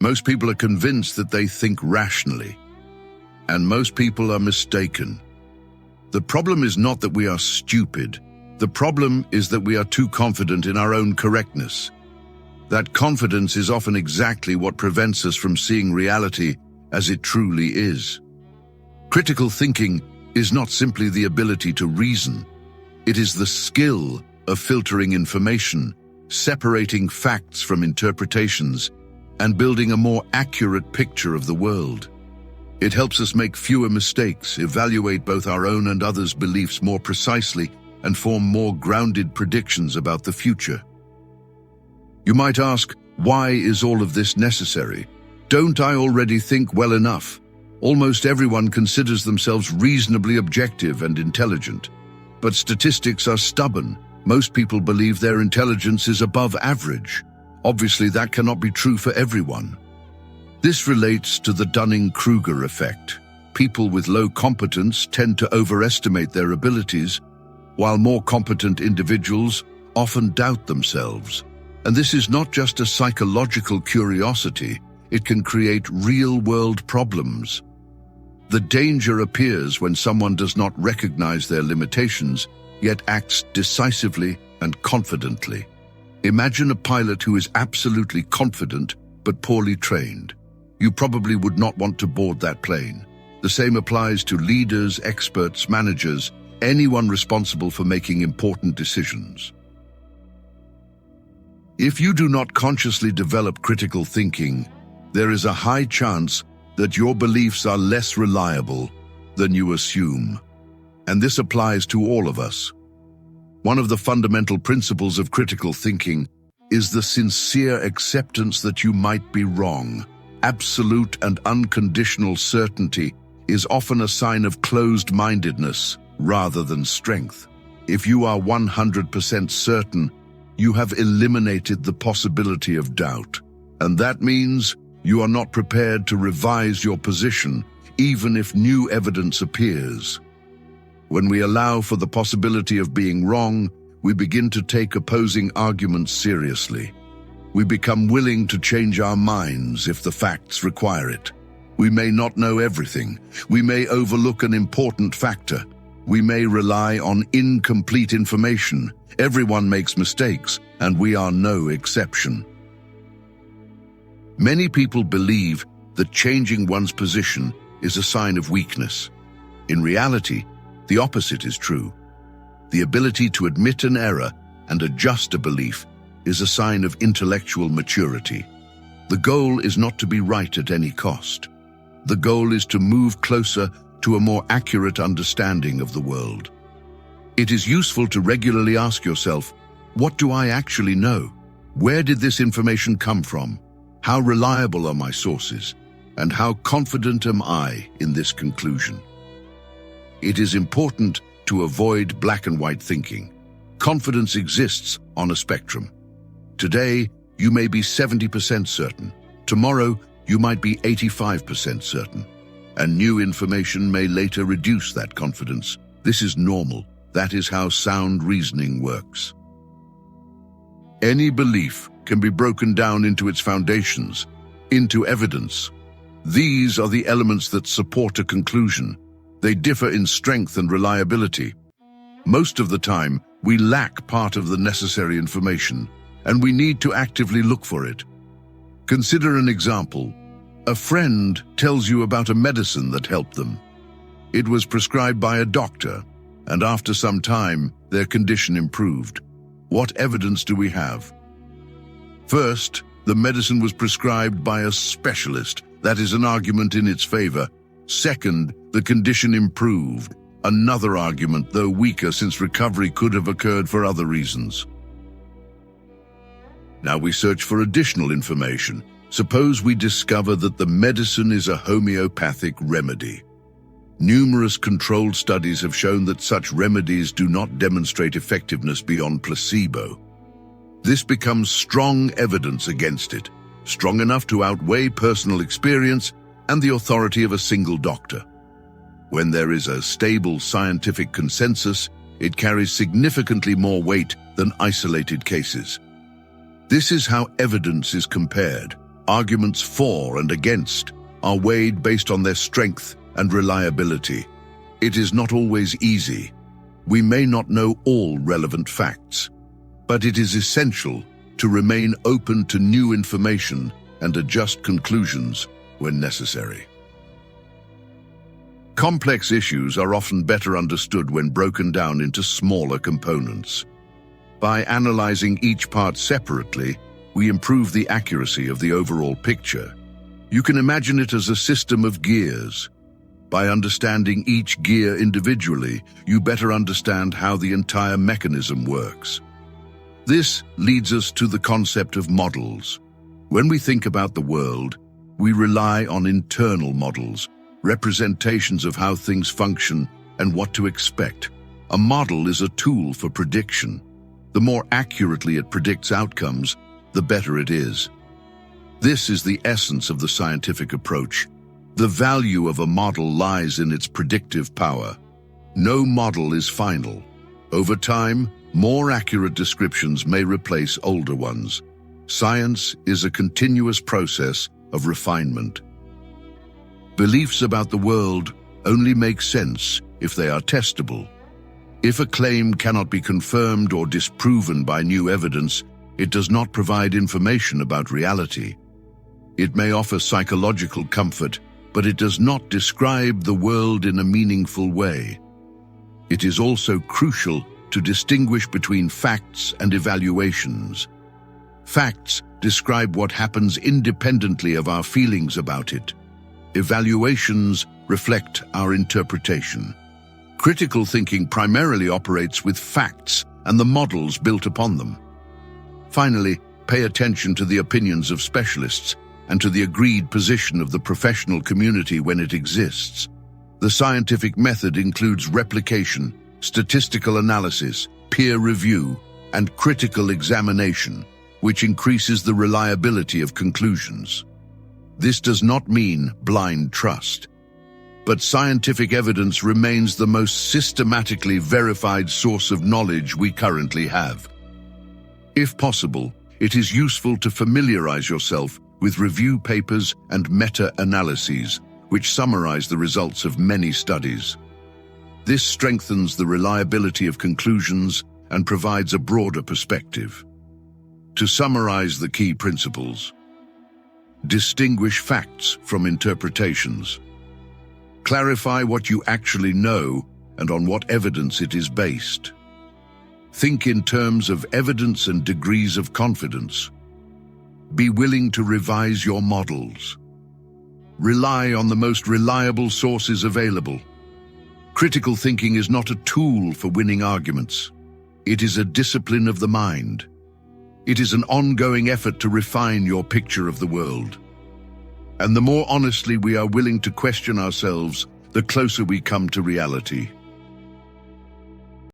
Most people are convinced that they think rationally, and most people are mistaken. The problem is not that we are stupid. The problem is that we are too confident in our own correctness. That confidence is often exactly what prevents us from seeing reality as it truly is. Critical thinking is not simply the ability to reason. It is the skill of filtering information, separating facts from interpretations, and building a more accurate picture of the world. It helps us make fewer mistakes, evaluate both our own and others' beliefs more precisely, and form more grounded predictions about the future. You might ask, why is all of this necessary? Don't I already think well enough? Almost everyone considers themselves reasonably objective and intelligent. But statistics are stubborn. Most people believe their intelligence is above average. Obviously, that cannot be true for everyone. This relates to the Dunning-Kruger effect. People with low competence tend to overestimate their abilities, while more competent individuals often doubt themselves. And this is not just a psychological curiosity, it can create real-world problems. The danger appears when someone does not recognize their limitations, yet acts decisively and confidently. Imagine a pilot who is absolutely confident but poorly trained. You probably would not want to board that plane. The same applies to leaders, experts, managers, anyone responsible for making important decisions. If you do not consciously develop critical thinking, there is a high chance that your beliefs are less reliable than you assume. And this applies to all of us. One of the fundamental principles of critical thinking is the sincere acceptance that you might be wrong. Absolute and unconditional certainty is often a sign of closed-mindedness rather than strength. If you are 100% certain, you have eliminated the possibility of doubt. And that means you are not prepared to revise your position, even if new evidence appears. When we allow for the possibility of being wrong, we begin to take opposing arguments seriously. We become willing to change our minds if the facts require it. We may not know everything. We may overlook an important factor. We may rely on incomplete information. Everyone makes mistakes, and we are no exception. Many people believe that changing one's position is a sign of weakness. In reality, the opposite is true. The ability to admit an error and adjust a belief is a sign of intellectual maturity. The goal is not to be right at any cost. The goal is to move closer to a more accurate understanding of the world. It is useful to regularly ask yourself, what do I actually know? Where did this information come from? How reliable are my sources? And how confident am I in this conclusion? It is important to avoid black and white thinking. Confidence exists on a spectrum. Today, you may be 70% certain. Tomorrow, you might be 85% certain. And new information may later reduce that confidence. This is normal. That is how sound reasoning works. Any belief can be broken down into its foundations, into evidence. These are the elements that support a conclusion. They differ in strength and reliability. Most of the time, we lack part of the necessary information, and we need to actively look for it. Consider an example. A friend tells you about a medicine that helped them. It was prescribed by a doctor, and after some time, their condition improved. What evidence do we have? First, the medicine was prescribed by a specialist. That is an argument in its favor. Second, the condition improved. Another argument, though weaker, since recovery could have occurred for other reasons. Now we search for additional information. Suppose we discover that the medicine is a homeopathic remedy. Numerous controlled studies have shown that such remedies do not demonstrate effectiveness beyond placebo. This becomes strong evidence against it, strong enough to outweigh personal experience and the authority of a single doctor. When there is a stable scientific consensus, it carries significantly more weight than isolated cases. This is how evidence is compared. Arguments for and against are weighed based on their strength and reliability. It is not always easy. We may not know all relevant facts, but it is essential to remain open to new information and adjust conclusions when necessary. Complex issues are often better understood when broken down into smaller components. By analyzing each part separately, we improve the accuracy of the overall picture. You can imagine it as a system of gears. By understanding each gear individually, you better understand how the entire mechanism works. This leads us to the concept of models. When we think about the world, we rely on internal models, representations of how things function and what to expect. A model is a tool for prediction. The more accurately it predicts outcomes, the better it is. This is the essence of the scientific approach. The value of a model lies in its predictive power. No model is final. Over time, more accurate descriptions may replace older ones. Science is a continuous process of refinement. Beliefs about the world only make sense if they are testable. If a claim cannot be confirmed or disproven by new evidence, it does not provide information about reality. It may offer psychological comfort, but it does not describe the world in a meaningful way. It is also crucial to distinguish between facts and evaluations. Facts describe what happens independently of our feelings about it. Evaluations reflect our interpretation. Critical thinking primarily operates with facts and the models built upon them. Finally, pay attention to the opinions of specialists and to the agreed position of the professional community when it exists. The scientific method includes replication, statistical analysis, peer review, and critical examination, which increases the reliability of conclusions. This does not mean blind trust, but scientific evidence remains the most systematically verified source of knowledge we currently have. If possible, it is useful to familiarize yourself with review papers and meta-analyses, which summarize the results of many studies. This strengthens the reliability of conclusions and provides a broader perspective. To summarize the key principles: distinguish facts from interpretations. Clarify what you actually know and on what evidence it is based. Think in terms of evidence and degrees of confidence. Be willing to revise your models. Rely on the most reliable sources available. Critical thinking is not a tool for winning arguments. It is a discipline of the mind. It is an ongoing effort to refine your picture of the world. And the more honestly we are willing to question ourselves, the closer we come to reality.